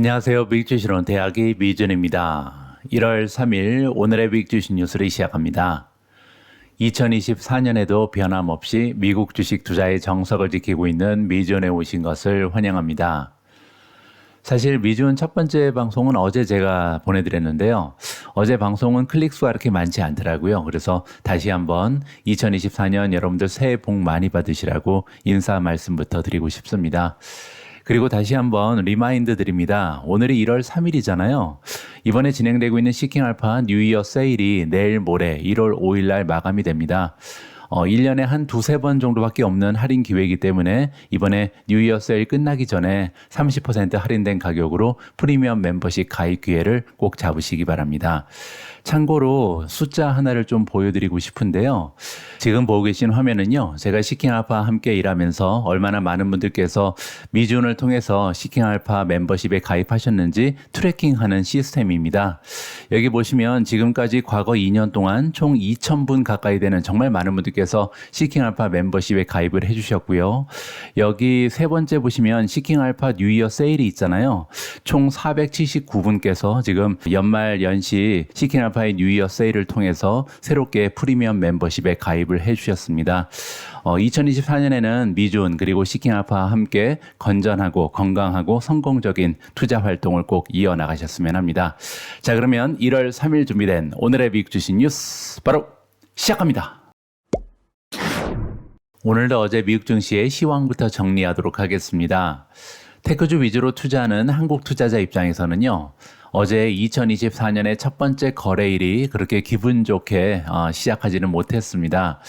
안녕하세요. 미국주식론 대학의 미준입니다. 1월 3일 오늘의 미국주식 뉴스를 시작합니다. 2024년에도 변함없이 미국 주식 투자의 정석을 지키고 있는 미준에 오신 것을 환영합니다. 사실 미준 첫 번째 방송은 어제 제가 보내드렸는데요. 어제 방송은 클릭수가 그렇게 많지 않더라고요. 그래서 다시 한번 2024년 여러분들 새해 복 많이 받으시라고 인사 말씀부터 드리고 싶습니다. 그리고 다시 한번 리마인드 드립니다. 오늘이 1월 3일이잖아요. 이번에 진행되고 있는 시킹알파 뉴이어 세일이 내일 모레 1월 5일 날 마감이 됩니다. 1년에 한 두세 번 정도밖에 없는 할인 기회이기 때문에 이번에 뉴이어 세일 끝나기 전에 30% 할인된 가격으로 프리미엄 멤버십 가입 기회를 꼭 잡으시기 바랍니다. 참고로 숫자 하나를 좀 보여드리고 싶은데요. 지금 보고 계신 화면은요. 제가 시킹알파 함께 일하면서 얼마나 많은 분들께서 미준을 통해서 시킹알파 멤버십에 가입하셨는지 트래킹하는 시스템입니다. 여기 보시면 지금까지 과거 2년 동안 총 2,000분 가까이 되는 정말 많은 분들께서 시킹알파 멤버십에 가입을 해주셨고요. 여기 세 번째 보시면 시킹알파 뉴이어 세일이 있잖아요. 총 479분께서 지금 연말 연시 시킹알파의 뉴이어 세일을 통해서 새롭게 프리미엄 멤버십에 가입을 해주셨습니다. 2024년에는 미준 그리고 시킹알파와 함께 건전하고 건강하고 성공적인 투자 활동을 꼭 이어나가셨으면 합니다. 자, 그러면 1월 3일 준비된 오늘의 미국 주식 뉴스 바로 시작합니다. 오늘도 어제 미국 증시의 시황부터 정리하도록 하겠습니다. 테크주 위주로 투자하는 한국 투자자 입장에서는요. 어제 2024년의 첫 번째 거래일이 그렇게 기분 좋게 시작하지는 못했습니다.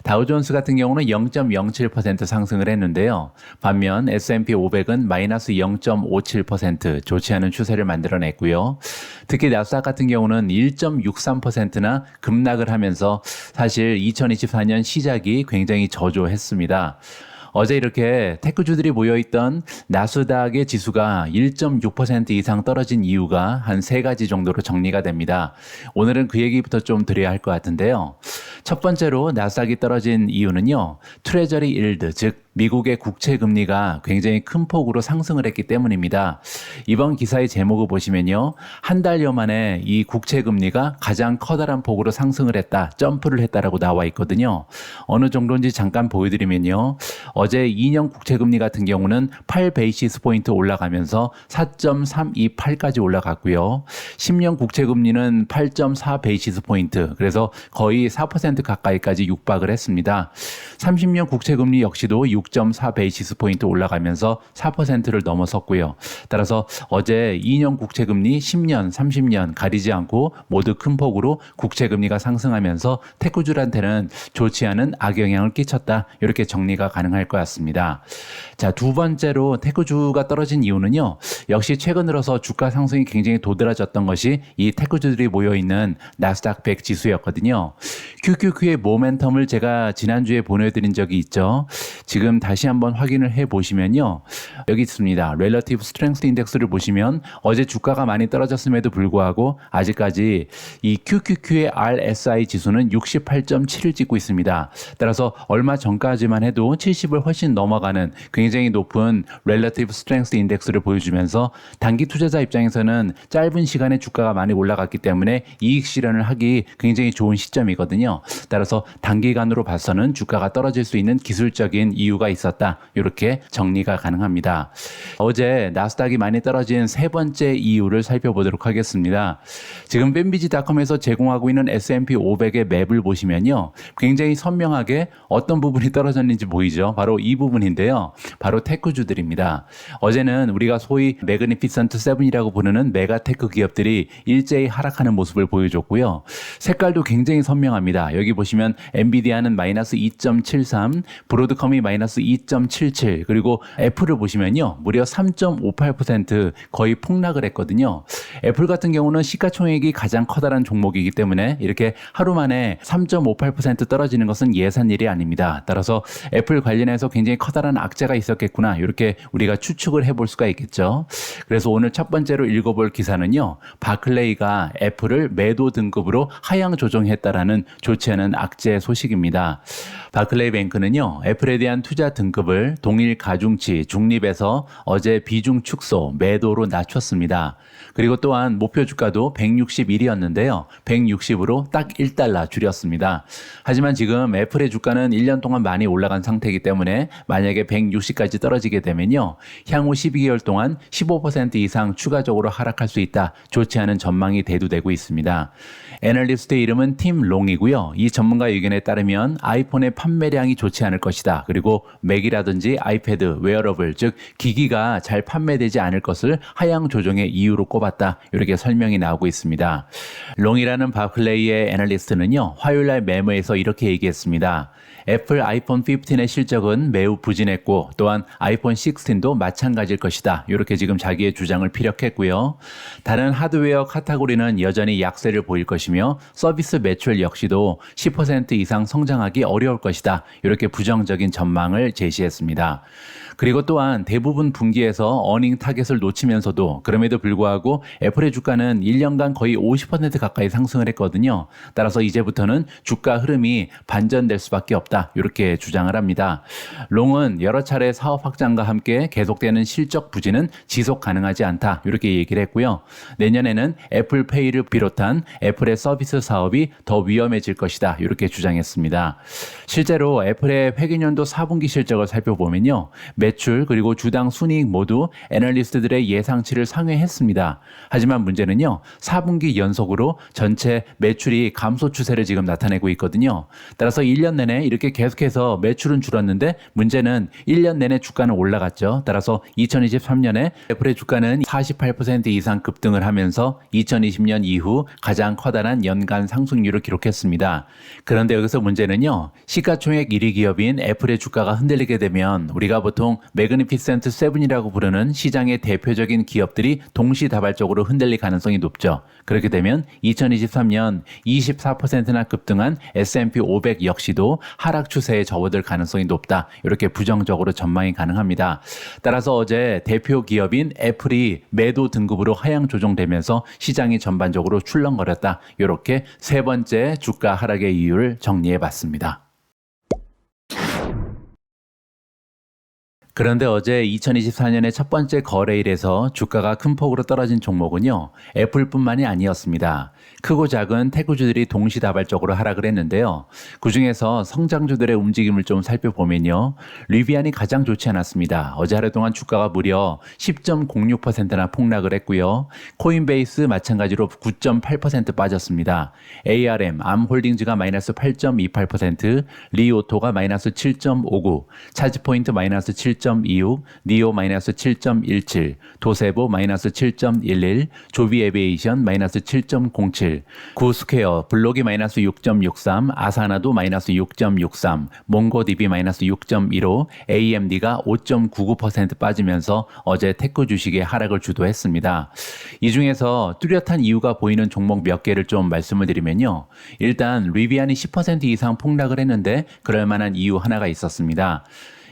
다우존스 같은 경우는 0.07% 상승을 했는데요. 반면 S&P 500은 마이너스 0.57% 좋지 않은 추세를 만들어냈고요. 특히 나스닥 같은 경우는 1.63%나 급락을 하면서 사실 2024년 시작이 굉장히 저조했습니다. 어제 이렇게 테크주들이 모여있던 나스닥의 지수가 1.6% 이상 떨어진 이유가 한 세 가지 정도로 정리가 됩니다. 오늘은 그 얘기부터 좀 드려야 할 것 같은데요. 첫 번째로 나스닥이 떨어진 이유는요. 트레저리 일드, 즉 미국의 국채 금리가 굉장히 큰 폭으로 상승을 했기 때문입니다. 이번 기사의 제목을 보시면요. 한 달여 만에 이 국채 금리가 가장 커다란 폭으로 상승을 했다, 점프를 했다라고 나와 있거든요. 어느 정도인지 잠깐 보여드리면요. 어제 2년 국채 금리 같은 경우는 8베이시스 포인트 올라가면서 4.328까지 올라갔고요. 10년 국채 금리는 8.4베이시스 포인트, 그래서 거의 4% 가까이까지 육박을 했습니다. 30년 국채 금리 역시도 6.4베이시스 포인트 올라가면서 4%를 넘어섰고요. 따라서 어제 2년 국채 금리, 10년, 30년 가리지 않고 모두 큰 폭으로 국채 금리가 상승하면서 테크주들한테는 좋지 않은 악영향을 끼쳤다. 이렇게 정리가 가능할 것 같습니다. 자, 두 번째로 테크주가 떨어진 이유는요. 역시 최근 들어서 주가 상승이 굉장히 도드라졌던 것이 이 테크주들이 모여있는 나스닥 100 지수였거든요. QQQ의 모멘텀을 제가 지난주에 보내드린 적이 있죠. 지금 다시 한번 확인을 해보시면요. 여기 있습니다. Relative Strength Index를 보시면 어제 주가가 많이 떨어졌음에도 불구하고 아직까지 이 QQQ의 RSI 지수는 68.7을 찍고 있습니다. 따라서 얼마 전까지만 해도 70을 훨씬 넘어가는 굉장히 높은 Relative Strength Index를 보여주면서 단기 투자자 입장에서는 짧은 시간에 주가가 많이 올라갔기 때문에 이익 실현을 하기 굉장히 좋은 시점이거든요. 따라서 단기간으로 봐서는 주가가 떨어질 수 있는 기술적인 이유가 있었다. 이렇게 정리가 가능합니다. 어제 나스닥이 많이 떨어진 세 번째 이유를 살펴보도록 하겠습니다. 지금 뱀비지.com에서 제공하고 있는 S&P 500의 맵을 보시면요. 굉장히 선명하게 어떤 부분이 떨어졌는지 보이죠. 바로 이 부분인데요. 바로 테크주들입니다. 어제는 우리가 소위 매그니피선트 7이라고 부르는 메가테크 기업들이 일제히 하락하는 모습을 보여줬고요. 색깔도 굉장히 선명합니다. 여기 보시면 엔비디아는 마이너스 2.73, 브로드컴이 마이너스 2.77, 그리고 애플을 보시면요. 무려 3.58% 거의 폭락을 했거든요. 애플 같은 경우는 시가총액이 가장 커다란 종목이기 때문에 이렇게 하루 만에 3.58% 떨어지는 것은 예산일이 아닙니다. 따라서 애플 관련해서 굉장히 커다란 악재가 있었겠구나. 이렇게 우리가 추측을 해볼 수가 있겠죠. 그래서 오늘 첫 번째로 읽어볼 기사는요. 바클레이가 애플을 매도 등급으로 하향 조정했다라는 좋지 않은 악재 소식입니다. 바클레이 뱅크는요, 애플에 대한 투자 등급을 동일 가중치, 중립에서 어제 비중 축소, 매도로 낮췄습니다. 그리고 또한 목표 주가도 161이었는데요. 160으로 딱 1달러 줄였습니다. 하지만 지금 애플의 주가는 1년 동안 많이 올라간 상태이기 때문에 만약에 160까지 떨어지게 되면요, 향후 12개월 동안 15% 이상 추가적으로 하락할 수 있다. 좋지 않은 전망이 대두되고 있습니다. 애널리스트의 이름은 팀 롱이고요. 이 전문가 의견에 따르면 아이폰의 판매량이 좋지 않을 것이다. 그리고 맥이라든지 아이패드, 웨어러블, 즉 기기가 잘 판매되지 않을 것을 하향 조정의 이유로 꼽았다. 이렇게 설명이 나오고 있습니다. 롱이라는 바클레이의 애널리스트는요, 화요일날 메모에서 이렇게 얘기했습니다. 애플 아이폰 15의 실적은 매우 부진했고 또한 아이폰 16도 마찬가지일 것이다. 이렇게 지금 자기의 주장을 피력했고요. 다른 하드웨어 카테고리는 여전히 약세를 보일 것이며 서비스 매출 역시도 10% 이상 성장하기 어려울 것이다. 이렇게 부정적인 전망을 제시했습니다. 그리고 또한 대부분 분기에서 어닝 타겟을 놓치면서도 그럼에도 불구하고 애플의 주가는 1년간 거의 50% 가까이 상승을 했거든요. 따라서 이제부터는 주가 흐름이 반전될 수밖에 없다. 이렇게 주장을 합니다. 롱은 여러 차례 사업 확장과 함께 계속되는 실적 부진은 지속 가능하지 않다. 이렇게 얘기를 했고요. 내년에는 애플페이를 비롯한 애플의 서비스 사업이 더 위험해질 것이다. 이렇게 주장했습니다. 실제로 애플의 회계년도 4분기 실적을 살펴보면요. 매출 그리고 주당 순이익 모두 애널리스트들의 예상치를 상회했습니다. 하지만 문제는요. 4분기 연속으로 전체 매출이 감소 추세를 지금 나타내고 있거든요. 따라서 1년 내내 이렇게 계속해서 매출은 줄었는데 문제는 1년 내내 주가는 올라갔죠. 따라서 2023년에 애플의 주가는 48% 이상 급등을 하면서 2020년 이후 가장 커다란 연간 상승률을 기록했습니다. 그런데 여기서 문제는요. 시가총액 1위 기업인 애플의 주가가 흔들리게 되면 우리가 보통 매그니피센트 7이라고 부르는 시장의 대표적인 기업들이 동시다발적으로 흔들릴 가능성이 높죠. 그렇게 되면 2023년 24%나 급등한 S&P 500 역시도 하락 추세에 접어들 가능성이 높다. 이렇게 부정적으로 전망이 가능합니다. 따라서 어제 대표 기업인 애플이 매도 등급으로 하향 조정되면서 시장이 전반적으로 출렁거렸다. 이렇게 세 번째 주가 하락의 이유를 정리해 봤습니다. 그런데 어제 2024년의 첫 번째 거래일에서 주가가 큰 폭으로 떨어진 종목은요. 애플뿐만이 아니었습니다. 크고 작은 테크주들이 동시다발적으로 하락을 했는데요. 그중에서 성장주들의 움직임을 좀 살펴보면요. 리비안이 가장 좋지 않았습니다. 어제 하루 동안 주가가 무려 10.06%나 폭락을 했고요. 코인베이스 마찬가지로 9.8% 빠졌습니다. ARM, 암홀딩즈가 마이너스 8.28%, 리오토가 마이너스 7.59, 차지포인트 마이너스 7.26, 니오 마이너스 7.17, 도세보 마이너스 7.11, 조비에비에이션 마이너스 7.07, 구스퀘어, 블록이 마이너스 6.63, 아사나도 마이너스 6.63, 몽고디비 마이너스 6.15, AMD가 5.99% 빠지면서 어제 테크 주식의 하락을 주도했습니다. 이 중에서 뚜렷한 이유가 보이는 종목 몇 개를 좀 말씀을 드리면요. 일단 리비안이 10% 이상 폭락을 했는데 그럴 만한 이유 하나가 있었습니다.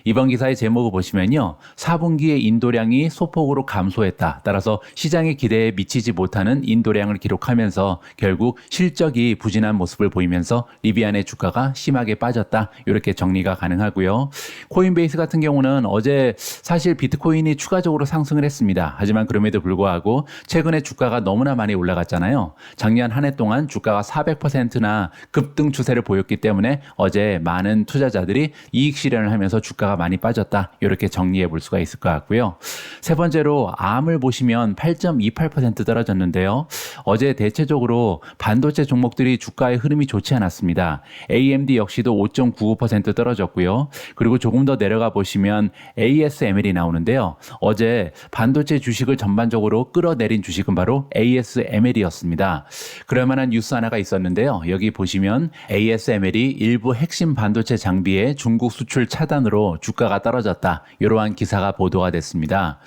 이번 기사의 제목을 보시면요. 4분기의 인도량이 소폭으로 감소했다. 따라서 시장의 기대에 미치지 못하는 인도량을 기록하면서 결국 실적이 부진한 모습을 보이면서 리비안의 주가가 심하게 빠졌다. 이렇게 정리가 가능하고요. 코인베이스 같은 경우는 어제 사실 비트코인이 추가적으로 상승을 했습니다. 하지만 그럼에도 불구하고 최근에 주가가 너무나 많이 올라갔잖아요. 작년 한 해 동안 주가가 400%나 급등 추세를 보였기 때문에 어제 많은 투자자들이 이익 실현을 하면서 주가가 많이 빠졌다. 이렇게 정리해 볼 수가 있을 것 같고요. 세 번째로 암을 보시면 8.28% 떨어졌는데요. 어제 대체적으로 반도체 종목들이 주가의 흐름이 좋지 않았습니다. AMD 역시도 5.95% 떨어졌고요. 그리고 조금 더 내려가 보시면 ASML이 나오는데요. 어제 반도체 주식을 전반적으로 끌어내린 주식은 바로 ASML이었습니다. 그럴 만한 뉴스 하나가 있었는데요. 여기 보시면 ASML이 일부 핵심 반도체 장비의 중국 수출 차단으로 주가가 떨어졌다. 이러한 기사가 보도가 됐습니다.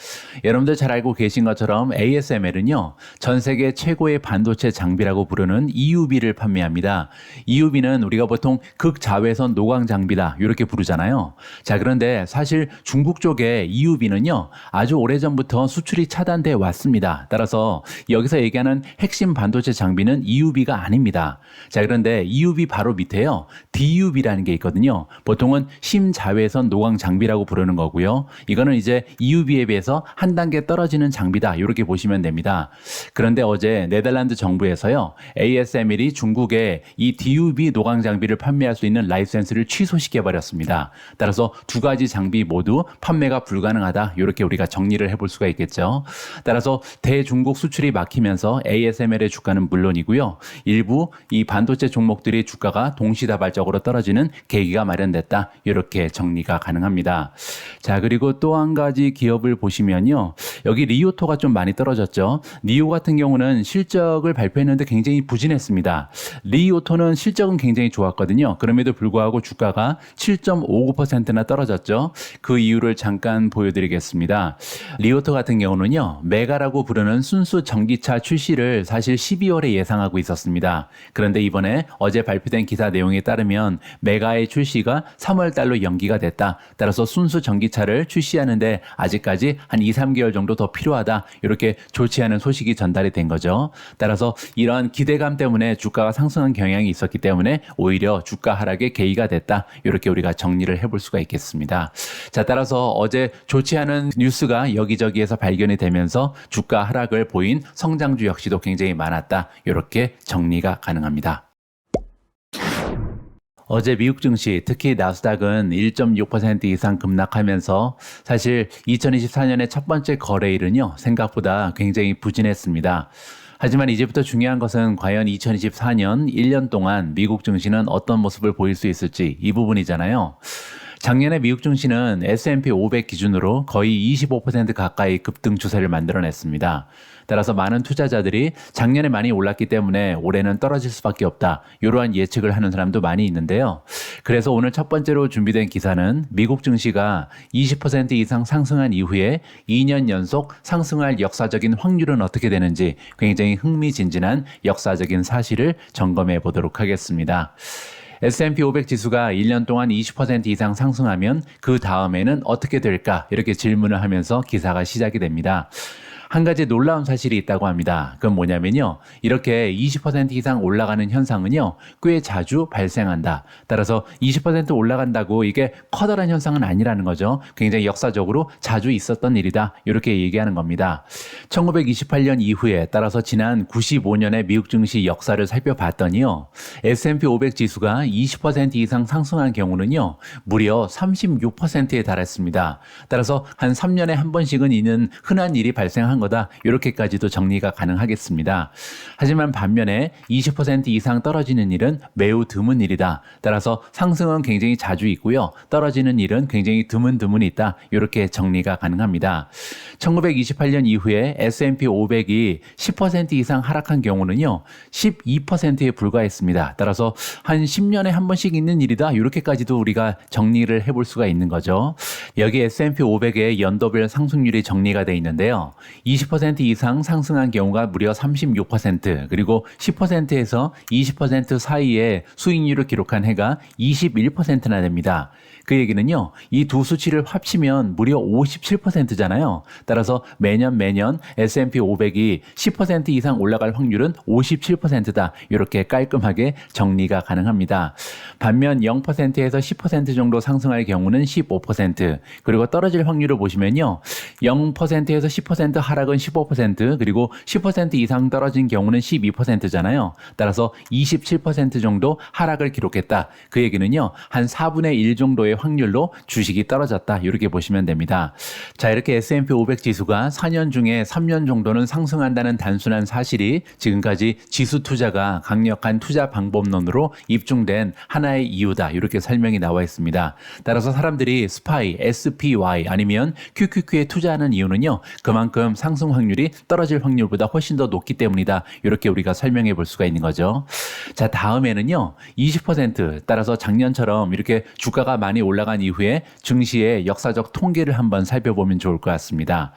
여러분들 잘 알고 계신 것처럼 ASML은요, 전 세계 최고의 반도체 장비라고 부르는 EUV를 판매합니다. EUV는 우리가 보통 극자외선 노광 장비다 이렇게 부르잖아요. 자, 그런데 사실 중국 쪽에 EUV는요, 아주 오래전부터 수출이 차단돼 왔습니다. 따라서 여기서 얘기하는 핵심 반도체 장비는 EUV가 아닙니다. 자, 그런데 EUV 바로 밑에요, DUV라는 게 있거든요. 보통은 심자외선 노광 장비라고 부르는 거고요. 이거는 이제 EUV에 비해서 한 단계 떨어지는 장비다 이렇게 보시면 됩니다. 그런데 어제 네덜란드 정부에서요, ASML이 중국에 이 DUV 노광 장비를 판매할 수 있는 라이센스를 취소시켜 버렸습니다. 따라서 두 가지 장비 모두 판매가 불가능하다 이렇게 우리가 정리를 해볼 수가 있겠죠. 따라서 대중국 수출이 막히면서 ASML의 주가는 물론이고요, 일부 이 반도체 종목들이 주가가 동시다발적으로 떨어지는 계기가 마련됐다 이렇게 정리가 가능합니다. 자, 그리고 또 한 가지 기업을 보시면요, 여기 리오토가 좀 많이 떨어졌죠. 리오 같은 경우는 실적을 발표했는데 굉장히 부진했습니다. 리오토는 실적은 굉장히 좋았거든요. 그럼에도 불구하고 주가가 7.59%나 떨어졌죠. 그 이유를 잠깐 보여드리겠습니다. 리오토 같은 경우는요, 메가라고 부르는 순수 전기차 출시를 사실 12월에 예상하고 있었습니다. 그런데 이번에 어제 발표된 기사 내용에 따르면 메가의 출시가 3월 달로 연기가 됐다. 따라서 순수 전기차를 출시하는데 아직까지 한 2, 3개월 정도 더 필요하다. 이렇게 좋지 않은 소식이 전달이 된 거죠. 따라서 이러한 기대감 때문에 주가가 상승한 경향이 있었기 때문에 오히려 주가 하락의 계기가 됐다. 이렇게 우리가 정리를 해볼 수가 있겠습니다. 자, 따라서 어제 좋지 않은 뉴스가 여기저기에서 발견이 되면서 주가 하락을 보인 성장주 역시도 굉장히 많았다. 이렇게 정리가 가능합니다. 어제 미국 증시, 특히 나스닥은 1.6% 이상 급락하면서 사실 2024년의 첫 번째 거래일은요, 생각보다 굉장히 부진했습니다. 하지만 이제부터 중요한 것은 과연 2024년 1년 동안 미국 증시는 어떤 모습을 보일 수 있을지 이 부분이잖아요. 작년에 미국 증시는 S&P 500 기준으로 거의 25% 가까이 급등 추세를 만들어냈습니다. 따라서 많은 투자자들이 작년에 많이 올랐기 때문에 올해는 떨어질 수밖에 없다, 이러한 예측을 하는 사람도 많이 있는데요. 그래서 오늘 첫 번째로 준비된 기사는 미국 증시가 20% 이상 상승한 이후에 2년 연속 상승할 역사적인 확률은 어떻게 되는지 굉장히 흥미진진한 역사적인 사실을 점검해 보도록 하겠습니다. S&P 500 지수가 1년 동안 20% 이상 상승하면 그 다음에는 어떻게 될까? 이렇게 질문을 하면서 기사가 시작이 됩니다. 한 가지 놀라운 사실이 있다고 합니다. 그건 뭐냐면요, 이렇게 20% 이상 올라가는 현상은요, 꽤 자주 발생한다. 따라서 20% 올라간다고 이게 커다란 현상은 아니라는 거죠. 굉장히 역사적으로 자주 있었던 일이다, 이렇게 얘기하는 겁니다. 1928년 이후에, 따라서 지난 95년의 미국 증시 역사를 살펴봤더니요, S&P 500 지수가 20% 이상 상승한 경우는요, 무려 36%에 달했습니다. 따라서 한 3년에 한 번씩은 있는 흔한 일이 발생한 거다, 이렇게까지도 정리가 가능하겠습니다. 하지만 반면에 20% 이상 떨어지는 일은 매우 드문 일이다. 따라서 상승은 굉장히 자주 있고요, 떨어지는 일은 굉장히 드문 있다, 이렇게 정리가 가능합니다. 1928년 이후에 S&P 500이 10% 이상 하락한 경우는요, 12%에 불과했습니다. 따라서 한 10년에 한 번씩 있는 일이다, 이렇게까지도 우리가 정리를 해볼 수가 있는 거죠. 여기 S&P 500의 연도별 상승률이 정리가 되어 있는데요, 20% 이상 상승한 경우가 무려 36%, 그리고 10%에서 20% 사이에 수익률을 기록한 해가 21%나 됩니다. 그 얘기는요, 이 두 수치를 합치면 무려 57%잖아요. 따라서 매년 S&P 500이 10% 이상 올라갈 확률은 57%다. 이렇게 깔끔하게 정리가 가능합니다. 반면 0%에서 10% 정도 상승할 경우는 15%, 그리고 떨어질 확률을 보시면요, 0%에서 10% 하락은 15%, 그리고 10% 이상 떨어진 경우는 12%잖아요. 따라서 27% 정도 하락을 기록했다. 그 얘기는요, 한 4분의 1 정도의 확률로 주식이 떨어졌다, 이렇게 보시면 됩니다. 자, 이렇게 S&P 500 지수가 4년 중에 3년 정도는 상승한다는 단순한 사실이 지금까지 지수 투자가 강력한 투자 방법론으로 입증된 하나의 이유다, 이렇게 설명이 나와 있습니다. 따라서 사람들이 SPY, SPY 아니면 QQQ에 투자하는 이유는요. 그만큼 상승 확률이 떨어질 확률보다 훨씬 더 높기 때문이다. 이렇게 우리가 설명해 볼 수가 있는 거죠. 자, 다음에는요. 20% 따라서 작년처럼 이렇게 주가가 많이 올라간 이후에 증시의 역사적 통계를 한번 살펴보면 좋을 것 같습니다.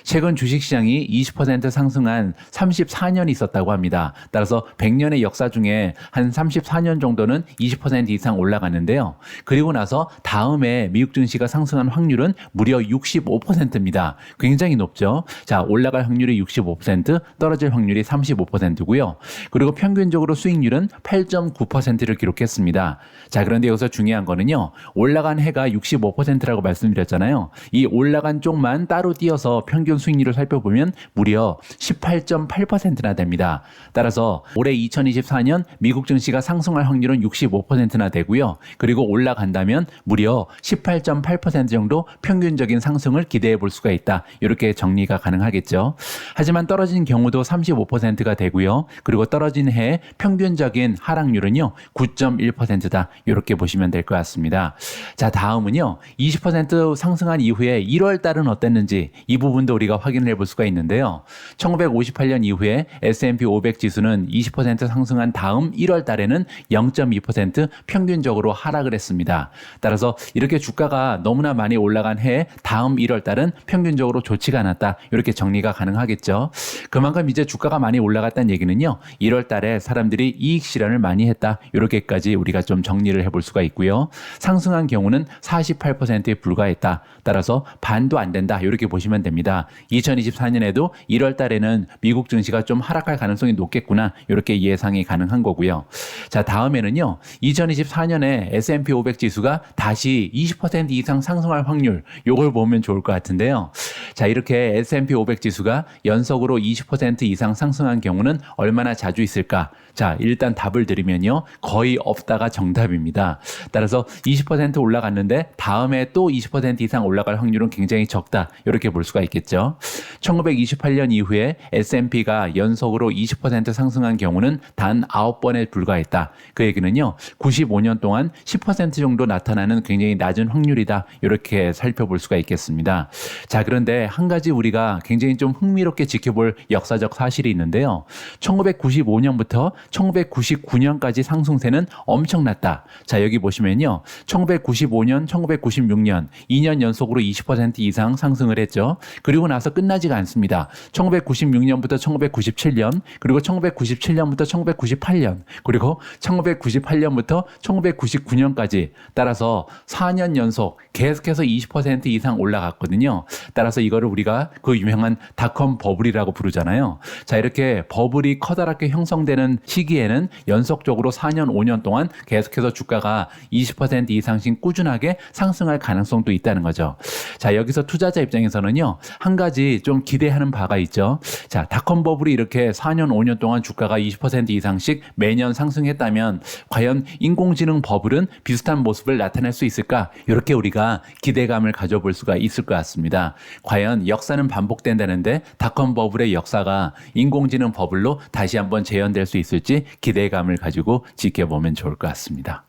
최근 주식시장이 20% 상승한 34년이 있었다고 합니다. 따라서 100년의 역사 중에 한 34년 정도는 20% 이상 올라갔는데요. 그리고 나서 다음에 미국 증시가 상승한 확률은 무려 65%입니다. 굉장히 높죠. 자, 올라갈 확률이 65%, 떨어질 확률이 35%고요. 그리고 평균적으로 수익률은 8.9%를 기록했습니다. 자, 그런데 여기서 중요한 거는요. 올라간 해가 65%라고 말씀드렸잖아요. 이 올라간 쪽만 따로 띄어서 평균 수익률을 살펴보면 무려 18.8%나 됩니다. 따라서 올해 2024년 미국 증시가 상승할 확률은 65%나 되고요. 그리고 올라간다면 무려 18.8% 정도 평균적인 상승을 기대해 볼 수가 있다. 이렇게 정리가 가능하겠죠. 하지만 떨어진 경우도 35%가 되고요. 그리고 떨어진 해 평균적인 하락률은요. 9.1%다. 이렇게 보시면 될 것 같습니다. 자, 다음은요. 20% 상승한 이후에 1월 달은 어땠는지 이 부분도 우리가 확인을 해볼 수가 있는데요. 1958년 이후에 S&P 500 지수는 20% 상승한 다음 1월 달에는 0.2% 평균적으로 하락을 했습니다. 따라서 이렇게 주가가 너무나 많이 올라간 해 다음 1월 달은 평균적으로 좋지가 않았다. 이렇게 정리가 가능하겠죠. 그만큼 이제 주가가 많이 올라갔다는 얘기는요. 1월 달에 사람들이 이익 실현을 많이 했다. 이렇게까지 우리가 좀 정리를 해볼 수가 있고요. 상승한 경우는 48%에 불과했다. 따라서 반도 안 된다. 이렇게 보시면 됩니다. 2024년에도 1월 달에는 미국 증시가 좀 하락할 가능성이 높겠구나. 이렇게 예상이 가능한 거고요. 자, 다음에는요. 2024년에 S&P 500 지수가 다시 20% 이상 상승할 확률, 요걸 보면 좋을 것 같은데요. 자, 이렇게 S&P 500 지수가 연속으로 20% 이상 상승한 경우는 얼마나 자주 있을까? 자, 일단 답을 드리면요. 거의 없다가 정답입니다. 따라서 20% 올라갔는데 다음에 또 20% 이상 올라갈 확률은 굉장히 적다. 이렇게 볼 수가 있겠죠. 1928년 이후에 S&P가 연속으로 20% 상승한 경우는 단 9번에 불과했다. 그 얘기는요. 95년 동안 10% 정도 나타나는 굉장히 낮은 확률이다. 이렇게 살펴볼 수가 있겠습니다. 자, 그런데 한 가지 우리가 굉장히 좀 흥미롭게 지켜볼 역사적 사실이 있는데요. 1995년부터 1999년까지 상승세는 엄청났다. 자, 여기 보시면요. 1995년, 1996년 2년 연속으로 20% 이상 상승을 했죠. 그리고 나서 끝나지가 않습니다. 1996년부터 1997년, 그리고 1997년부터 1998년, 그리고 1998년부터 1999년까지 따라서 4년 연속 계속해서 20% 이상 올라갔거든요. 따라서 이거를 우리가 그 유명한 닷컴 버블이라고 부르잖아요. 자, 이렇게 버블이 커다랗게 형성되는 시기에는 연속적으로 4년, 5년 동안 계속해서 주가가 20% 이상씩 꾸준하게 상승할 가능성도 있다는 거죠. 자, 여기서 투자자 입장에서는요, 한 가지 좀 기대하는 바가 있죠. 자, 닷컴 버블이 이렇게 4년, 5년 동안 주가가 20% 이상씩 매년 상승했다면 과연 인공지능 버블은 비슷한 모습을 나타낼 수 있을까? 이렇게 우리가 기대감을 가져볼 수가 있을 것 같습니다. 과연 역사는 반복된다는데 닷컴 버블의 역사가 인공지능 버블로 다시 한번 재현될 수 있을지 기대감을 가지고 지켜보면 좋을 것 같습니다.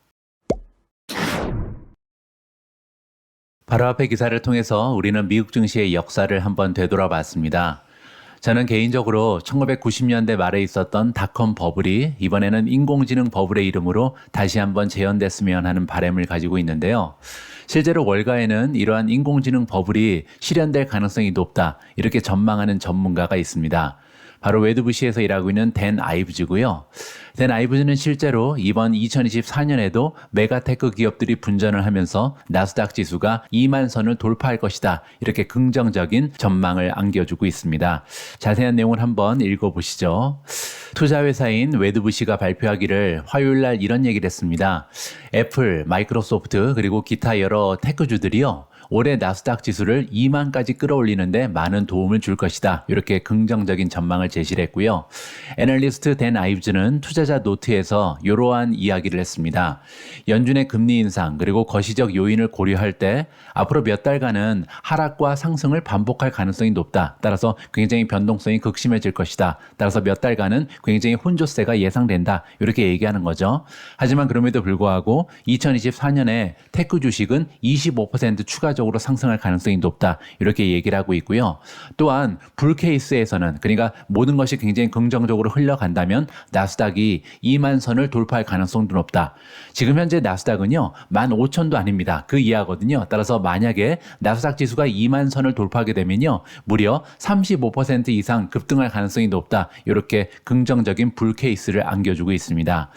바로 앞의 기사를 통해서 우리는 미국 증시의 역사를 한번 되돌아봤습니다. 저는 개인적으로 1990년대 말에 있었던 닷컴 버블이 이번에는 인공지능 버블의 이름으로 다시 한번 재현됐으면 하는 바람을 가지고 있는데요. 실제로 월가에는 이러한 인공지능 버블이 실현될 가능성이 높다. 이렇게 전망하는 전문가가 있습니다. 바로 웨드부시에서 일하고 있는 댄 아이브즈고요. 댄 아이브즈는 실제로 이번 2024년에도 메가테크 기업들이 분전을 하면서 나스닥 지수가 2만 선을 돌파할 것이다. 이렇게 긍정적인 전망을 안겨주고 있습니다. 자세한 내용을 한번 읽어보시죠. 투자회사인 웨드부시가 발표하기를 화요일 날 이런 얘기를 했습니다. 애플, 마이크로소프트 그리고 기타 여러 테크주들이요. 올해 나스닥 지수를 2만까지 끌어올리는데 많은 도움을 줄 것이다. 이렇게 긍정적인 전망을 제시를 했고요. 애널리스트 댄 아이브즈는 투자자 투자자 노트에서 이러한 이야기를 했습니다. 연준의 금리 인상 그리고 거시적 요인을 고려할 때 앞으로 몇 달간은 하락과 상승을 반복할 가능성이 높다. 따라서 굉장히 변동성이 극심해질 것이다. 따라서 몇 달간은 굉장히 혼조세가 예상된다. 이렇게 얘기하는 거죠. 하지만 그럼에도 불구하고 2024년에 테크 주식은 25% 추가적으로 상승할 가능성이 높다. 이렇게 얘기를 하고 있고요. 또한 불 케이스에서는 그러니까 모든 것이 굉장히 긍정적으로 흘러간다면 나스닥이 2만 선을 돌파할 가능성도 높다. 지금 현재 나스닥은요. 15,000도 아닙니다. 그 이하거든요. 따라서 만약에 나스닥 지수가 2만 선을 돌파하게 되면요. 무려 35% 이상 급등할 가능성이 높다. 이렇게 긍정적인 불 케이스를 안겨주고 있습니다.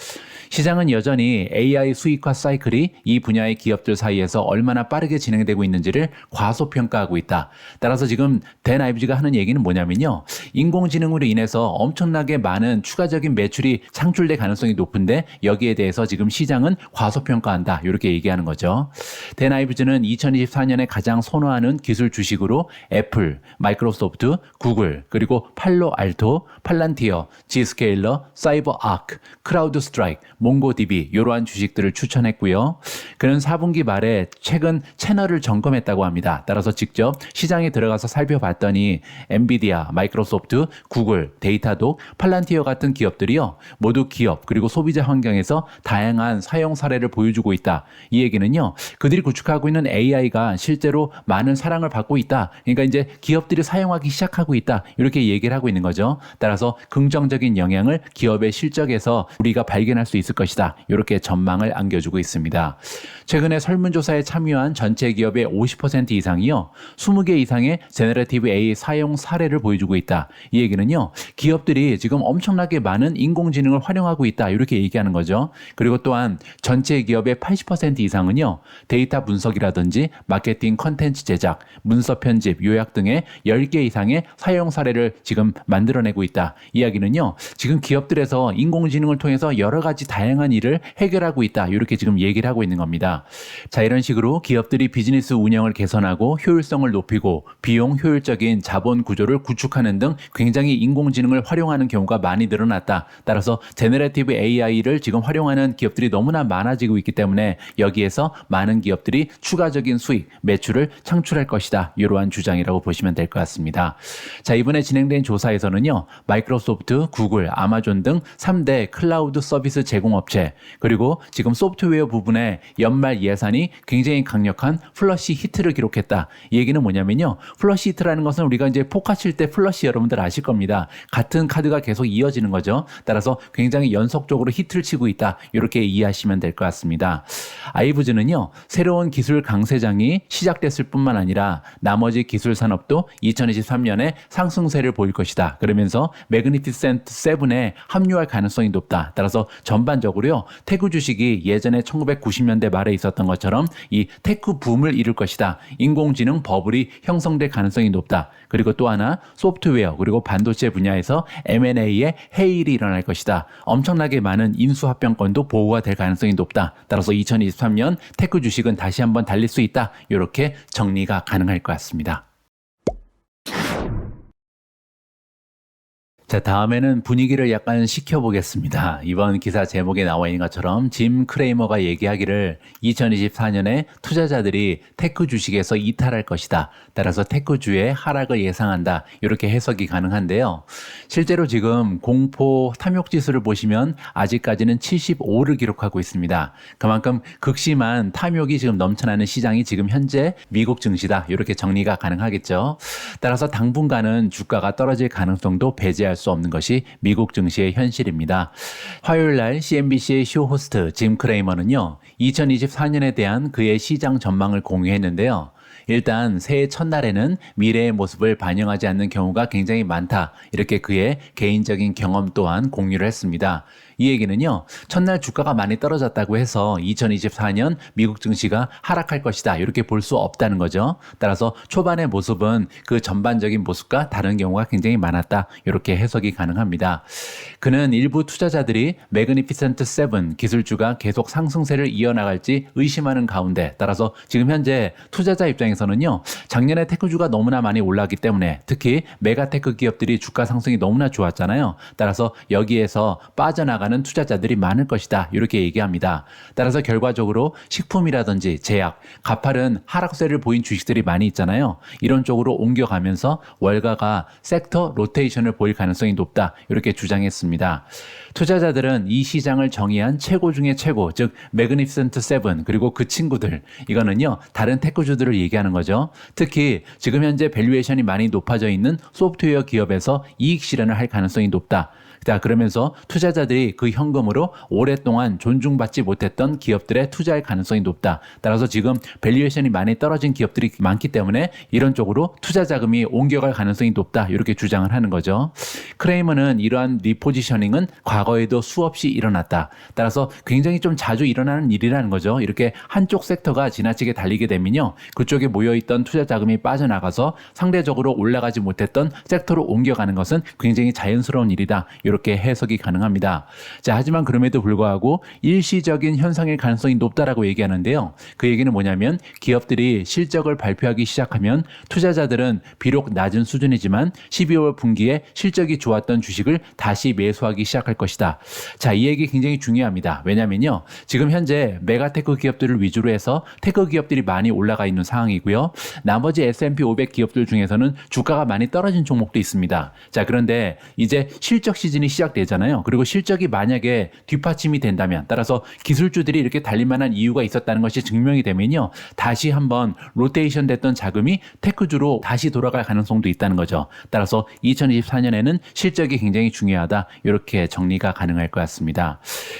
시장은 여전히 AI 수익화 사이클이 이 분야의 기업들 사이에서 얼마나 빠르게 진행되고 있는지를 과소평가하고 있다. 따라서 지금 댄 아이브즈가 하는 얘기는 뭐냐면요. 인공지능으로 인해서 엄청나게 많은 추가적인 매출이 창출될 가능성이 높은데 여기에 대해서 지금 시장은 과소평가한다. 이렇게 얘기하는 거죠. 댄 아이브즈는 2024년에 가장 선호하는 기술 주식으로 애플, 마이크로소프트, 구글, 그리고 팔로 알토, 팔란티어, 지스케일러, 사이버 아크, 크라우드 스트라이크, 몽고DB 이러한 주식들을 추천했고요. 그는 4분기 말에 최근 채널을 점검했다고 합니다. 따라서 직접 시장에 들어가서 살펴봤더니 엔비디아, 마이크로소프트, 구글, 데이터독, 팔란티어 같은 기업들이요. 모두 기업 그리고 소비자 환경에서 다양한 사용 사례를 보여주고 있다. 이 얘기는요. 그들이 구축하고 있는 AI가 실제로 많은 사랑을 받고 있다. 그러니까 이제 기업들이 사용하기 시작하고 있다. 이렇게 얘기를 하고 있는 거죠. 따라서 긍정적인 영향을 기업의 실적에서 우리가 발견할 수 있을 것이다. 이렇게 전망을 안겨주고 있습니다. 최근에 설문조사에 참여한 전체 기업의 50% 이상이요. 20개 이상의 제너레이티브 AI 사용 사례를 보여주고 있다. 이 얘기는요. 기업들이 지금 엄청나게 많은 인공지능을 활용하고 있다. 이렇게 얘기하는 거죠. 그리고 또한 전체 기업의 80% 이상은요. 데이터 분석이라든지 마케팅 컨텐츠 제작, 문서 편집, 요약 등의 10개 이상의 사용 사례를 지금 만들어내고 있다. 이야기는요. 지금 기업들에서 인공지능을 통해서 여러 가지 다양한 일을 해결하고 있다. 이렇게 지금 얘기를 하고 있는 겁니다. 자, 이런 식으로 기업들이 비즈니스 운영을 개선하고 효율성을 높이고 비용 효율적인 자본 구조를 구축하는 등 굉장히 인공지능을 활용하는 경우가 많이 늘어났다. 따라서 제너레이티브 AI를 지금 활용하는 기업들이 너무나 많아지고 있기 때문에 여기에서 많은 기업들이 추가적인 수익, 매출을 창출할 것이다. 이러한 주장이라고 보시면 될 것 같습니다. 자, 이번에 진행된 조사에서는요. 마이크로소프트, 구글, 아마존 등 3대 클라우드 서비스 제공업체 그리고 지금 소프트웨어 부분에 연말 예산이 굉장히 강력한 플러시 히트를 기록했다. 이 얘기는 뭐냐면요. 플러시 히트라는 것은 우리가 이제 포카 칠 때 플러시 여러분들 아실 겁니다. 같은 카드가 계속 이어지는 거죠. 따라서 굉장히 연속적으로 히트를 치고 있다. 이렇게 이해하시면 될 것 같습니다. 아이브즈는요. 새로운 기술 강세장이 시작됐을 뿐만 아니라 나머지 기술 산업도 2023년에 상승세를 보일 것이다. 그러면서 매그니피센트 7에 합류할 가능성이 높다. 따라서 전반적으로요. 테크 주식이 예전에 1990년대 말에 있었던 것처럼 이 테크 붐을 이룰 것이다. 인공지능 버블이 형성될 가능성이 높다. 그리고 또 하나 소프트웨어 그리고 반도체 분야에서 M&A의 해일이 일어날 것이다. 엄청나게 많은 인수합병권도 보호가 될 가능성이 높다. 따라서 2023년 테크 주식은 다시 한번 달릴 수 있다. 이렇게 정리가 가능할 것 같습니다. 자, 다음에는 분위기를 약간 식혀보겠습니다. 이번 기사 제목에 나와 있는 것처럼 짐 크레이머가 얘기하기를 2024년에 투자자들이 테크 주식에서 이탈할 것이다. 따라서 테크주의 하락을 예상한다. 이렇게 해석이 가능한데요. 실제로 지금 공포 탐욕 지수를 보시면 아직까지는 75를 기록하고 있습니다. 그만큼 극심한 탐욕이 지금 넘쳐나는 시장이 지금 현재 미국 증시다. 이렇게 정리가 가능하겠죠. 따라서 당분간은 주가가 떨어질 가능성도 배제할 수 없는 것이 미국 증시의 현실입니다. 화요일 날 CNBC의 쇼 호스트 짐 크레이머는요. 2024년에 대한 그의 시장 전망을 공유했는데요. 일단 새해 첫날에는 미래의 모습을 반영하지 않는 경우가 굉장히 많다. 이렇게 그의 개인적인 경험 또한 공유를 했습니다. 이 얘기는요. 첫날 주가가 많이 떨어졌다고 해서 2024년 미국 증시가 하락할 것이다. 이렇게 볼 수 없다는 거죠. 따라서 초반의 모습은 그 전반적인 모습과 다른 경우가 굉장히 많았다. 이렇게 해석이 가능합니다. 그는 일부 투자자들이 매그니피센트 7 기술주가 계속 상승세를 이어나갈지 의심하는 가운데 따라서 지금 현재 투자자 입장 입장에서는요. 작년에 테크주가 너무나 많이 올랐기 때문에 특히 메가테크 기업들이 주가 상승이 너무나 좋았잖아요. 따라서 여기에서 빠져나가는 투자자들이 많을 것이다. 이렇게 얘기합니다. 따라서 결과적으로 식품이라든지 제약, 가파른 하락세를 보인 주식들이 많이 있잖아요. 이런 쪽으로 옮겨가면서 월가가 섹터 로테이션을 보일 가능성이 높다. 이렇게 주장했습니다. 투자자들은 이 시장을 정의한 최고 중에 최고, 즉 매그니피센트 세븐 그리고 그 친구들, 이거는요 다른 테크주들을 얘기하는 거죠. 특히 지금 현재 밸류에이션이 많이 높아져 있는 소프트웨어 기업에서 이익 실현을 할 가능성이 높다. 자, 그러면서 투자자들이 그 현금으로 오랫동안 존중받지 못했던 기업들에 투자할 가능성이 높다. 따라서 지금 밸류에이션이 많이 떨어진 기업들이 많기 때문에 이런 쪽으로 투자 자금이 옮겨갈 가능성이 높다. 이렇게 주장을 하는 거죠. 크레이머는 이러한 리포지셔닝은 과거에도 수없이 일어났다. 따라서 굉장히 좀 자주 일어나는 일이라는 거죠. 이렇게 한쪽 섹터가 지나치게 달리게 되면요. 그쪽에 모여있던 투자 자금이 빠져나가서 상대적으로 올라가지 못했던 섹터로 옮겨가는 것은 굉장히 자연스러운 일이다. 이렇게 해석이 가능합니다. 자, 하지만 그럼에도 불구하고 일시적인 현상일 가능성이 높다라고 얘기하는데요. 그 얘기는 뭐냐면 기업들이 실적을 발표하기 시작하면 투자자들은 비록 낮은 수준이지만 12월 분기에 실적이 좋았던 주식을 다시 매수하기 시작할 것이다. 자, 이 얘기 굉장히 중요합니다. 왜냐면요. 지금 현재 메가테크 기업들을 위주로 해서 테크 기업들이 많이 올라가 있는 상황이고요. 나머지 S&P 500 기업들 중에서는 주가가 많이 떨어진 종목도 있습니다. 자, 그런데 이제 실적 시즌이 시작되잖아요. 그리고 실적이 만약에 뒷받침이 된다면, 따라서 기술주들이 이렇게 달릴 만한 이유가 있었다는 것이 증명이 되면요. 다시 한번 로테이션 됐던 자금이 테크주로 다시 돌아갈 가능성도 있다는 거죠. 따라서 2024년에는 실적이 굉장히 중요하다. 이렇게 정리가 가능할 것 같습니다.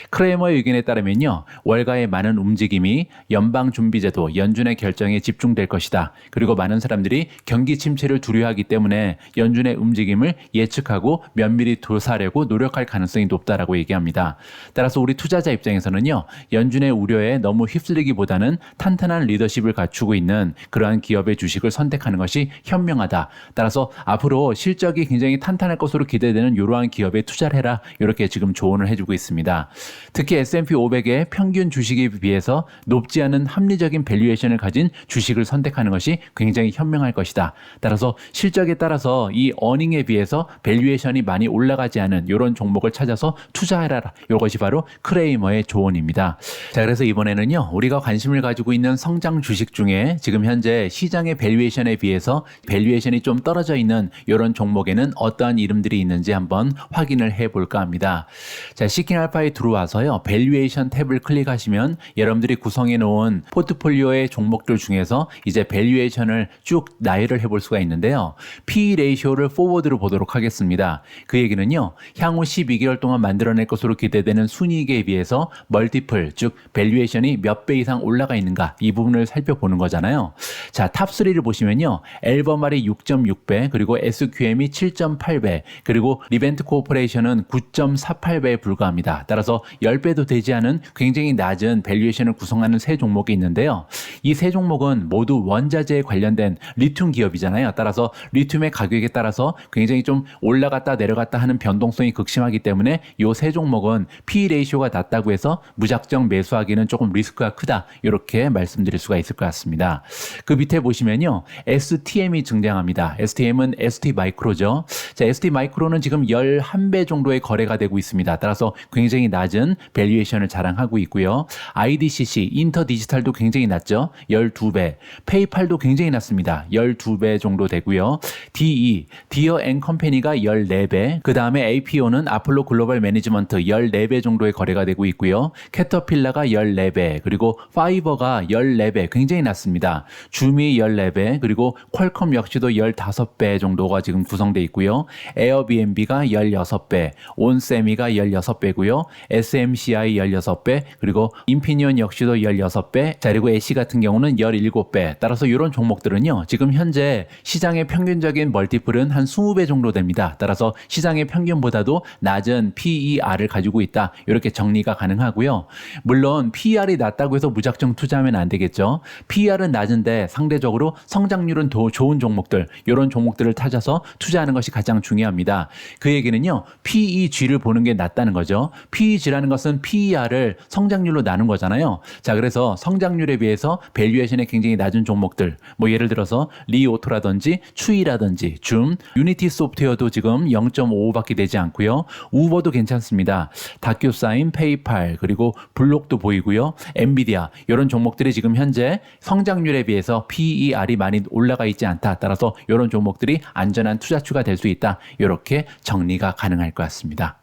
크레이머의 의견에 따르면요. 월가의 많은 움직임이 연방준비제도 연준의 결정에 집중될 것이다. 그리고 많은 사람들이 경기 침체를 두려워하기 때문에 연준의 움직임을 예측하고 면밀히 조사하려고 노력할 가능성이 높다라고 얘기합니다. 따라서 우리 투자자 입장에서는요. 연준의 우려에 너무 휩쓸리기보다는 탄탄한 리더십을 갖추고 있는 그러한 기업의 주식을 선택하는 것이 현명하다. 따라서 앞으로 실적이 굉장히 탄탄할 것으로 기대되는 이러한 기업에 투자를 해라. 이렇게 지금 조언을 해주고 있습니다. 특히 S&P 500의 평균 주식에 비해서 높지 않은 합리적인 밸류에이션을 가진 주식을 선택하는 것이 굉장히 현명할 것이다. 따라서 실적에 따라서 이 어닝에 비해서 밸류에이션이 많이 올라가지 않은 이런 종목을 찾아서 투자해라. 이것이 바로 크레이머의 조언입니다. 자, 그래서 이번에는요. 우리가 관심을 가지고 있는 성장 주식 중에 지금 현재 시장의 밸류에이션에 비해서 밸류에이션이 좀 떨어져 있는 이런 종목에는 어떠한 이름들이 있는지 한번 확인을 해볼까 합니다. 자, 시킹알파에 들어와서요. 밸류에이션 탭을 클릭하시면 여러분들이 구성해 놓은 포트폴리오의 종목들 중에서 이제 밸류에이션을 쭉 나열을 해볼 수가 있는데요. PE 레이쇼를 포워드로 보도록 하겠습니다. 그 얘기는요. 향후 12개월 동안 만들어낼 것으로 기대되는 순이익에 비해서 멀티플, 즉 밸류에이션이 몇 배 이상 올라가 있는가 이 부분을 살펴보는 거잖아요. 자, 탑3를 보시면요. 앨범알이 6.6배, 그리고 SQM이 7.8배, 그리고 리벤트 코퍼레이션은 9.48배에 불과합니다. 따라서 10배도 되지 않은 굉장히 낮은 밸류에이션을 구성하는 세 종목이 있는데요. 이 세 종목은 모두 원자재에 관련된 리튬 기업이잖아요. 따라서 리튬의 가격에 따라서 굉장히 좀 올라갔다 내려갔다 하는 변동성이 극심하기 때문에 이 세 종목은 PE 레이쇼가 낮다고 해서 무작정 매수하기는 조금 리스크가 크다. 이렇게 말씀드릴 수가 있을 것 같습니다. 그 밑에 보시면요. STM이 등장합니다. STM은 ST마이크로죠. 자, ST마이크로는 지금 11배 정도의 거래가 되고 있습니다. 따라서 굉장히 낮은 밸류에이션을 자랑하고 있고요. IDCC, 인터디지털도 굉장히 낮죠. 12배. 페이팔도 굉장히 낮습니다. 12배 정도 되고요. DE, 디어 앤 컴퍼니가 14배. 그 다음에 APO는 아폴로 글로벌 매니지먼트 14배 정도의 거래가 되고 있고요. 캐터필라가 14배, 그리고 파이버가 14배, 굉장히 낮습니다. 줌이 14배, 그리고 퀄컴 역시도 15배 정도가 지금 구성되어 있고요. 에어비앤비가 16배, 온세미가 16배고요. SMCI 16배, 그리고 인피니온 역시도 16배, 자, 그리고 애쉬 같은 경우는 17배. 따라서 이런 종목들은요. 지금 현재 시장의 평균적인 멀티플은 한 20배 정도 됩니다. 따라서 시장의 평균보다도 낮은 PER을 가지고 있다. 이렇게 정리가 가능하고요. 물론 PER이 낮다고 해서 무작정 투자하면 안 되겠죠. PER은 낮은데 상대적으로 성장률은 더 좋은 종목들, 이런 종목들을 찾아서 투자하는 것이 가장 중요합니다. 그 얘기는요. PEG를 보는 게 낫다는 거죠. PEG라는 것은 PER을 성장률로 나눈 거잖아요. 자, 그래서 성장률에 비해서 밸류에이션이 굉장히 낮은 종목들, 뭐 예를 들어서 리오토라든지 추이라든지 줌, 유니티 소프트웨어도 지금 0.55밖에 되지 않고요. 우버도 괜찮습니다. 다큐사인, 페이팔, 그리고 블록도 보이고요. 엔비디아 이런 종목들이 지금 현재 성장률에 비해서 PER이 많이 올라가 있지 않다. 따라서 이런 종목들이 안전한 투자추가 될 수 있다. 이렇게 정리가 가능할 것 같습니다.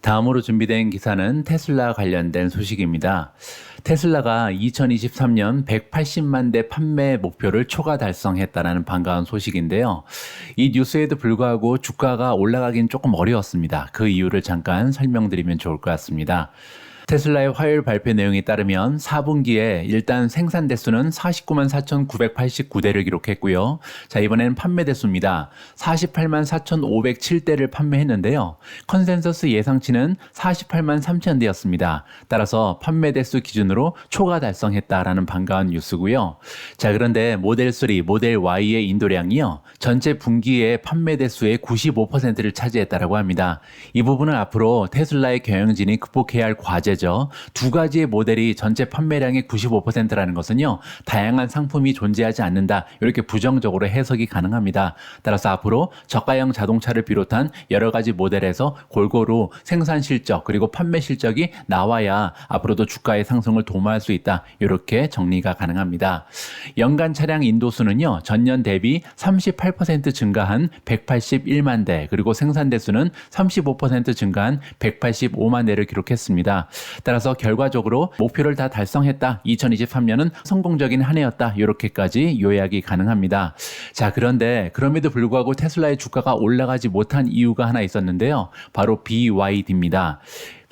다음으로 준비된 기사는 테슬라 관련된 소식입니다. 테슬라가 2023년 180만 대 판매 목표를 초과 달성했다는 반가운 소식인데요. 이 뉴스에도 불구하고 주가가 올라가긴 조금 어려웠습니다. 그 이유를 잠깐 설명드리면 좋을 것 같습니다. 테슬라의 화요일 발표 내용에 따르면 4분기에 일단 생산 대수는 49만 4,989대를 기록했고요. 자, 이번에는 판매 대수입니다. 48만 4,507대를 판매했는데요. 컨센서스 예상치는 48만 3,000대였습니다. 따라서 판매 대수 기준으로 초과 달성했다라는 반가운 뉴스고요. 자, 그런데 모델 3, 모델 Y의 인도량이요. 전체 분기의 판매 대수의 95%를 차지했다라고 합니다. 이 부분은 앞으로 테슬라의 경영진이 극복해야 할 과제죠. 두 가지의 모델이 전체 판매량의 95%라는 것은요, 다양한 상품이 존재하지 않는다. 이렇게 부정적으로 해석이 가능합니다. 따라서 앞으로 저가형 자동차를 비롯한 여러 가지 모델에서 골고루 생산 실적 그리고 판매 실적이 나와야 앞으로도 주가의 상승을 도모할 수 있다. 이렇게 정리가 가능합니다. 연간 차량 인도수는요, 전년 대비 38% 증가한 181만 대, 그리고 생산 대수는 35% 증가한 185만 대를 기록했습니다. 따라서 결과적으로 목표를 다 달성했다. 2023년은 성공적인 한 해였다. 이렇게까지 요약이 가능합니다. 자, 그런데 그럼에도 불구하고 테슬라의 주가가 올라가지 못한 이유가 하나 있었는데요. 바로 BYD입니다.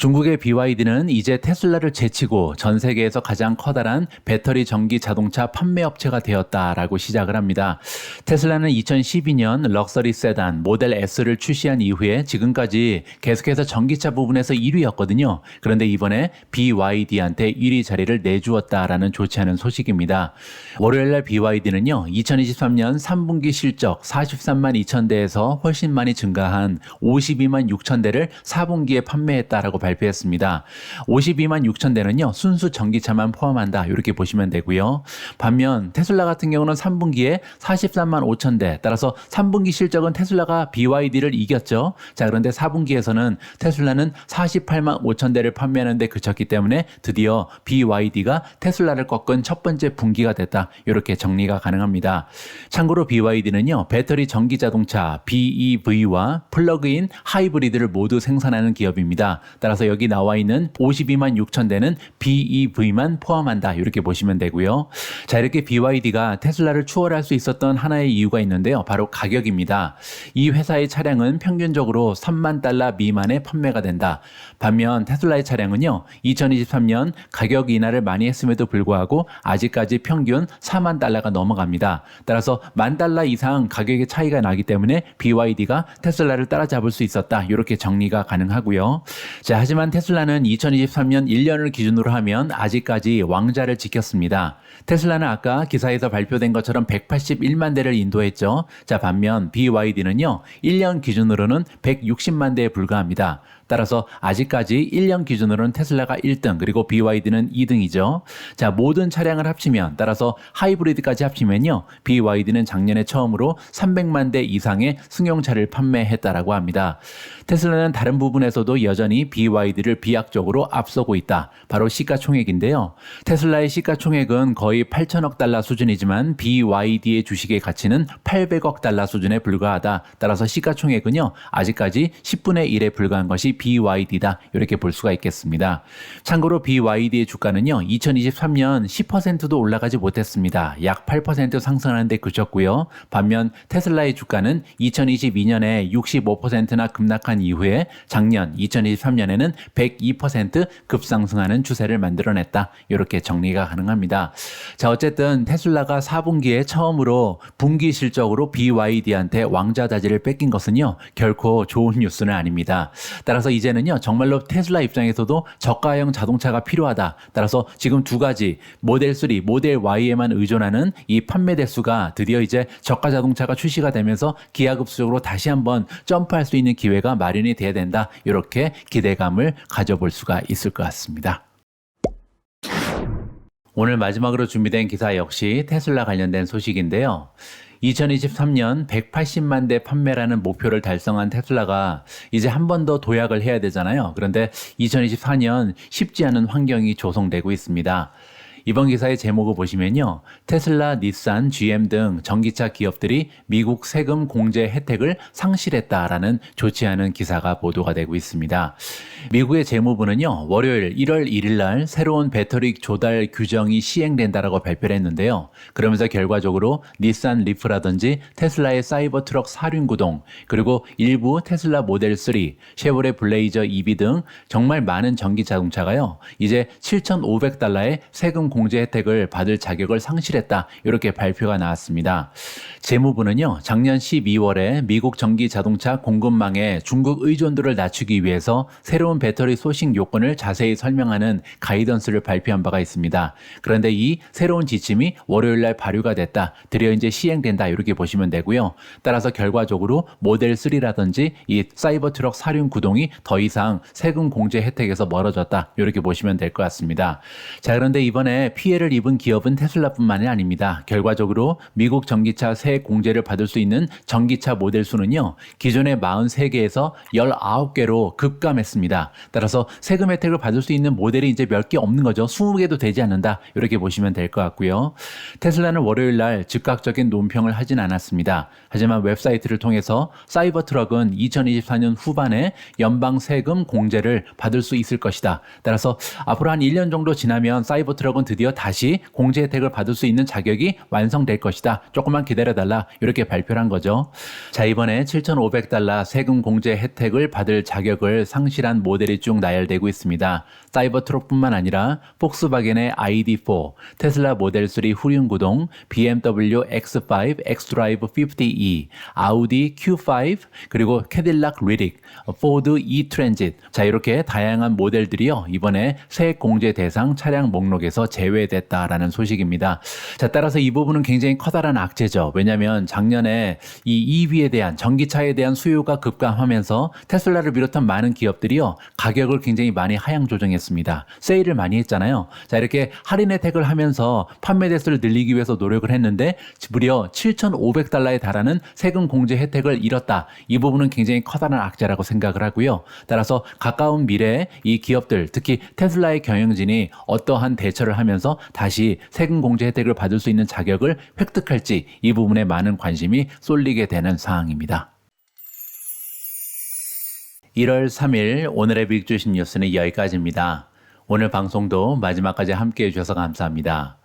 중국의 BYD는 이제 테슬라를 제치고 전 세계에서 가장 커다란 배터리 전기 자동차 판매 업체가 되었다라고 시작을 합니다. 테슬라는 2012년 럭셔리 세단 모델 S를 출시한 이후에 지금까지 계속해서 전기차 부분에서 1위였거든요. 그런데 이번에 BYD한테 1위 자리를 내주었다라는 좋지 않은 소식입니다. 월요일날 BYD는요, 2023년 3분기 실적 43만 2천 대에서 훨씬 많이 증가한 52만 6천 대를 4분기에 판매했다라고 발표했습니다. 52만 6천 대는요, 순수 전기차만 포함한다. 이렇게 보시면 되고요. 반면 테슬라 같은 경우는 3분기에 43만 5천 대, 따라서 3분기 실적은 테슬라가 BYD를 이겼죠. 자, 그런데 4분기에서는 테슬라는 48만 5천 대를 판매하는데 그쳤기 때문에 드디어 BYD가 테슬라를 꺾은 첫 번째 분기가 됐다. 이렇게 정리가 가능합니다. 참고로 BYD는요, 배터리 전기 자동차 BEV와 플러그인 하이브리드를 모두 생산하는 기업입니다. 따라서 여기 나와 있는 52만 6천 대는 BEV만 포함한다. 이렇게 보시면 되고요. 자, 이렇게 BYD가 테슬라를 추월할 수 있었던 하나의 이유가 있는데요. 바로 가격입니다. 이 회사의 차량은 평균적으로 3만 달러 미만에 판매가 된다. 반면 테슬라의 차량은요, 2023년 가격 인하를 많이 했음에도 불구하고 아직까지 평균 4만 달러가 넘어갑니다. 따라서 1만 달러 이상 가격의 차이가 나기 때문에 BYD가 테슬라를 따라잡을 수 있었다. 이렇게 정리가 가능하고요. 자, 하지만 테슬라는 2023년 1년을 기준으로 하면 아직까지 왕자를 지켰습니다. 테슬라는 아까 기사에서 발표된 것처럼 181만 대를 인도했죠. 자, 반면 BYD는요, 1년 기준으로는 160만 대에 불과합니다. 따라서 아직까지 1년 기준으로는 테슬라가 1등, 그리고 BYD는 2등이죠. 자, 모든 차량을 합치면, 따라서 하이브리드까지 합치면요, BYD는 작년에 처음으로 300만 대 이상의 승용차를 판매했다라고 합니다. 테슬라는 다른 부분에서도 여전히 BYD를 비약적으로 앞서고 있다. 바로 시가총액인데요. 테슬라의 시가총액은 거의 8천억 달러 수준이지만 BYD의 주식의 가치는 800억 달러 수준에 불과하다. 따라서 시가총액은요, 아직까지 10분의 1에 불과한 것이 BYD다. 이렇게 볼 수가 있겠습니다. 참고로 BYD의 주가는요, 2023년 10%도 올라가지 못했습니다. 약 8% 상승하는 데 그쳤고요. 반면 테슬라의 주가는 2022년에 65%나 급락한 이후에 작년 2023년에는 102% 급상승하는 추세를 만들어냈다. 이렇게 정리가 가능합니다. 자, 어쨌든 테슬라가 4분기에 처음으로 분기 실적으로 BYD한테 왕자다지를 뺏긴 것은요, 결코 좋은 뉴스는 아닙니다. 따라서 이제는요, 정말로 테슬라 입장에서도 저가형 자동차가 필요하다. 따라서 지금 두 가지 모델 3, 모델 Y에만 의존하는 이 판매 대수가 드디어 이제 저가 자동차가 출시가 되면서 기하급수적으로 다시 한번 점프할 수 있는 기회가 마련이 돼야 된다. 이렇게 기대감을 가져볼 수가 있을 것 같습니다. 오늘 마지막으로 준비된 기사 역시 테슬라 관련된 소식인데요. 2023년 180만 대 판매라는 목표를 달성한 테슬라가 이제 한 번 더 도약을 해야 되잖아요. 그런데 2024년 쉽지 않은 환경이 조성되고 있습니다. 이번 기사의 제목을 보시면요. 테슬라, 닛산, GM 등 전기차 기업들이 미국 세금 공제 혜택을 상실했다라는 좋지 않은 기사가 보도가 되고 있습니다. 미국의 재무부는요. 월요일 1월 1일 날 새로운 배터리 조달 규정이 시행된다라고 발표를 했는데요. 그러면서 결과적으로 닛산 리프라든지 테슬라의 사이버 트럭 사륜구동, 그리고 일부 테슬라 모델 3, 쉐보레 블레이저 EV 등 정말 많은 전기 자동차가요. 이제 $7,500의 세금 공제 혜택을 받을 자격을 상실했다. 이렇게 발표가 나왔습니다. 재무부는요. 작년 12월에 미국 전기 자동차 공급망의 중국 의존도를 낮추기 위해서 새로운 배터리 소싱 요건을 자세히 설명하는 가이던스를 발표한 바가 있습니다. 그런데 이 새로운 지침이 월요일 날 발효가 됐다. 드디어 이제 시행된다. 이렇게 보시면 되고요. 따라서 결과적으로 모델 3라든지 이 사이버 트럭 사륜 구동이 더 이상 세금 공제 혜택에서 멀어졌다. 이렇게 보시면 될 것 같습니다. 자, 그런데 이번에 피해를 입은 기업은 테슬라뿐만이 아닙니다. 결과적으로 미국 전기차 세액 공제를 받을 수 있는 전기차 모델 수는요. 기존의 43개에서 19개로 급감했습니다. 따라서 세금 혜택을 받을 수 있는 모델이 이제 몇 개 없는 거죠. 20개도 되지 않는다. 이렇게 보시면 될 것 같고요. 테슬라는 월요일 날 즉각적인 논평을 하진 않았습니다. 하지만 웹사이트를 통해서 사이버 트럭은 2024년 후반에 연방 세금 공제를 받을 수 있을 것이다. 따라서 앞으로 한 1년 정도 지나면 사이버 트럭은 드디어 다시 공제 혜택을 받을 수 있는 자격이 완성될 것이다. 조금만 기다려달라. 이렇게 발표를 한 거죠. 자, 이번에 $7,500 세금 공제 혜택을 받을 자격을 상실한 모델이 쭉 나열되고 있습니다. 사이버 트럭뿐만 아니라 폭스바겐의 ID4, 테슬라 모델 3 후륜구동, BMW X5, xDrive 50e, 아우디 Q5, 그리고 캐딜락 리딕, 포드 E-트랜짓. 자, 이렇게 다양한 모델들이요. 이번에 세액 공제 대상 차량 목록에서 제외됐다라는 소식입니다. 자, 따라서 이 부분은 굉장히 커다란 악재죠. 왜냐하면 작년에 이 EV에 대한 전기차에 대한 수요가 급감하면서 테슬라를 비롯한 많은 기업들이요. 가격을 굉장히 많이 하향 조정했습니다. 세일을 많이 했잖아요. 자, 이렇게 할인 혜택을 하면서 판매 대수를 늘리기 위해서 노력을 했는데 무려 $7,500에 달하는 세금 공제 혜택을 잃었다. 이 부분은 굉장히 커다란 악재라고 생각을 하고요. 따라서 가까운 미래에 이 기업들, 특히 테슬라의 경영진이 어떠한 대처를 하면서 다시 세금 공제 혜택을 받을 수 있는 자격을 획득할지 이 부분에 많은 관심이 쏠리게 되는 상황입니다. 1월 3일 오늘의 빅 주식 뉴스는 여기까지입니다. 오늘 방송도 마지막까지 함께 해주셔서 감사합니다.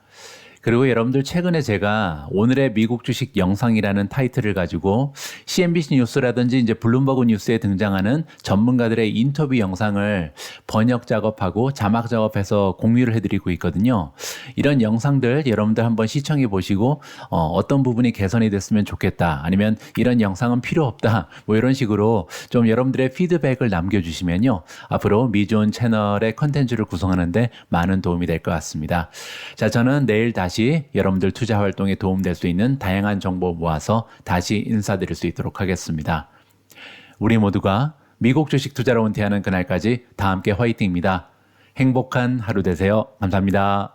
그리고 여러분들 최근에 제가 오늘의 미국 주식 영상이라는 타이틀을 가지고 CNBC 뉴스라든지 이제 블룸버그 뉴스에 등장하는 전문가들의 인터뷰 영상을 번역 작업하고 자막 작업해서 공유를 해드리고 있거든요. 이런 영상들 여러분들 한번 시청해 보시고 어떤 부분이 개선이 됐으면 좋겠다. 아니면 이런 영상은 필요 없다. 뭐 이런 식으로 좀 여러분들의 피드백을 남겨주시면요. 앞으로 미존 채널의 컨텐츠를 구성하는데 많은 도움이 될 것 같습니다. 자, 저는 내일 다시 여러분들 투자 활동에 도움될 수 있는 다양한 정보 모아서 다시 인사드릴 수 있도록 하겠습니다. 우리 모두가 미국 주식 투자로 은퇴하는 그날까지 다 함께 화이팅입니다. 행복한 하루 되세요. 감사합니다.